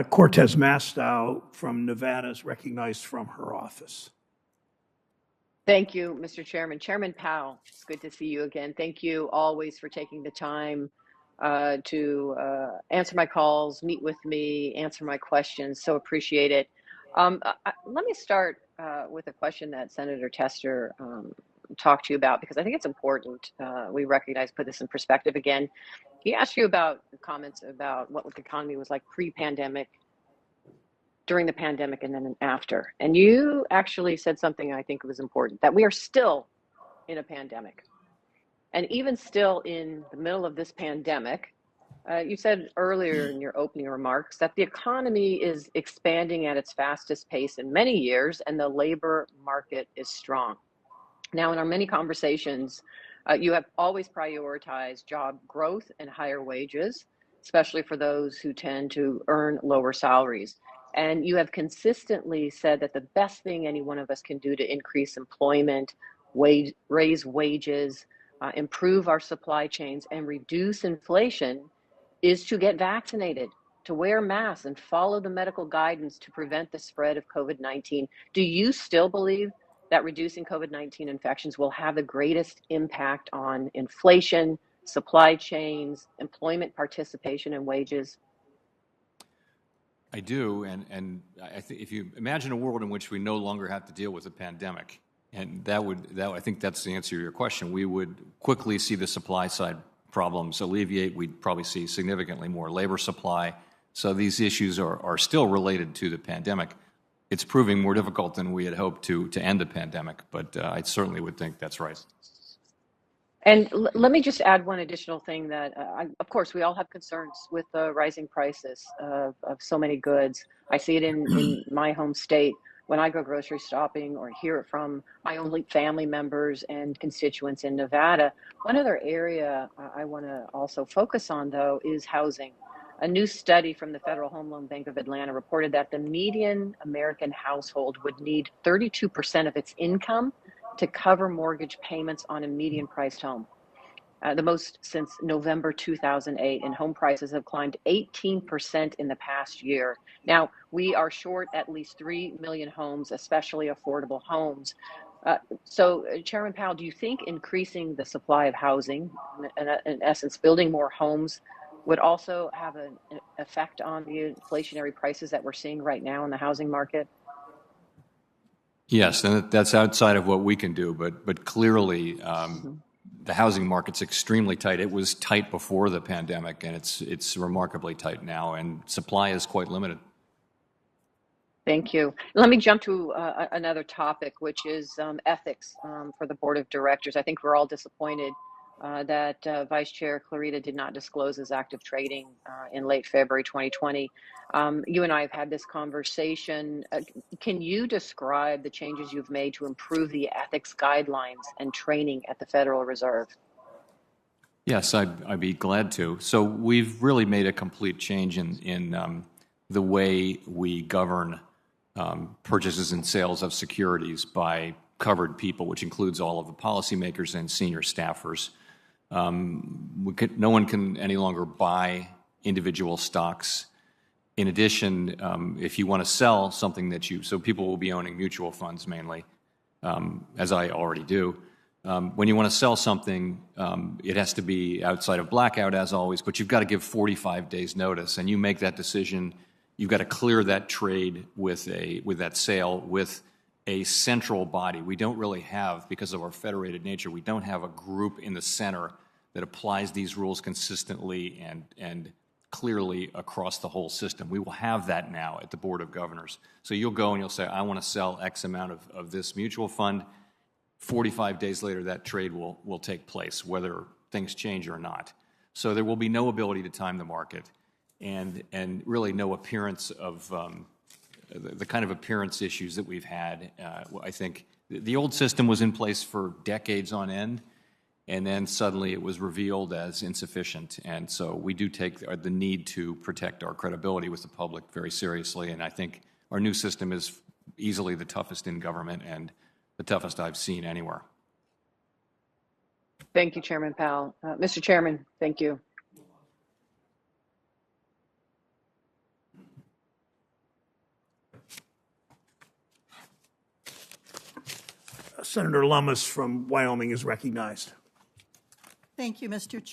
Cortez Masto from Nevada is recognized from her office. Thank you, Mr. Chairman. Chairman Powell, it's good to see you again. Thank you always for taking the time to answer my calls, meet with me, answer my questions. So appreciate it. Let me start with a question that Senator Tester talked to you about, because I think it's important. We recognize, put this in perspective again. He asked you about comments about what the economy was like pre-pandemic, during the pandemic, and then after. And you actually said something I think was important, that we are still in a pandemic. And even still in the middle of this pandemic, you said earlier in your opening remarks that the economy is expanding at its fastest pace in many years, and the labor market is strong. Now, in our many conversations, you have always prioritized job growth and higher wages, especially for those who tend to earn lower salaries. And you have consistently said that the best thing any one of us can do to increase employment, raise wages, improve our supply chains, and reduce inflation is to get vaccinated, to wear masks, and follow the medical guidance to prevent the spread of COVID-19. Do you still believe that reducing COVID-19 infections will have the greatest impact on inflation, supply chains, employment participation, and wages? I do, and I think if you imagine a world in which we no longer have to deal with a pandemic, and I think that's the answer to your question, we would quickly see the supply side problems alleviate. We'd probably see significantly more labor supply. So these issues are still related to the pandemic. It's proving more difficult than we had hoped to end the pandemic, but I certainly would think that's right. And let me just add one additional thing that, of course, we all have concerns with the rising prices of so many goods. I see it in my home state when I go grocery shopping, or hear it from my own family members and constituents in Nevada. One other area I want to also focus on, though, is housing. A new study from the Federal Home Loan Bank of Atlanta reported that the median American household would need 32% of its income to cover mortgage payments on a median-priced home, the most since November 2008, and home prices have climbed 18% in the past year. Now, we are short at least 3 million homes, especially affordable homes. So, Chairman Powell, do you think increasing the supply of housing, in essence, building more homes, would also have an effect on the inflationary prices that we're seeing right now in the housing market? Yes, and that's outside of what we can do, but clearly the housing market's extremely tight. It was tight before the pandemic, and it's remarkably tight now, and supply is quite limited. Thank you. Let me jump to another topic, which is ethics for the board of directors. I think we're all disappointed that Vice Chair Clarita did not disclose his active trading in late February 2020. You and I have had this conversation. Can you describe the changes you've made to improve the ethics guidelines and training at the Federal Reserve? Yes, I'd be glad to. So we've really made a complete change in the way we govern purchases and sales of securities by covered people, which includes all of the policymakers and senior staffers. No one can any longer buy individual stocks. In addition, if you want to sell something so people will be owning mutual funds mainly, as I already do. When you want to sell something, it has to be outside of blackout, as always, but you've got to give 45 days notice, and you make that decision. You've got to clear that trade with that sale with a central body. We don't really have, because of our federated nature, we don't have a group in the center that applies these rules consistently and clearly across the whole system. We will have that now at the Board of Governors. So you'll go and you'll say, I want to sell X amount of this mutual fund. 45 days later, that trade will take place, whether things change or not. So there will be no ability to time the market and really no appearance of the kind of appearance issues that we've had. I think the old system was in place for decades on end, and then suddenly it was revealed as insufficient. And so we do take the need to protect our credibility with the public very seriously, and I think our new system is easily the toughest in government and the toughest I've seen anywhere. Thank you, Chairman Powell. Mr. Chairman, thank you. Senator Lummis from Wyoming is recognized. Thank you, Mr.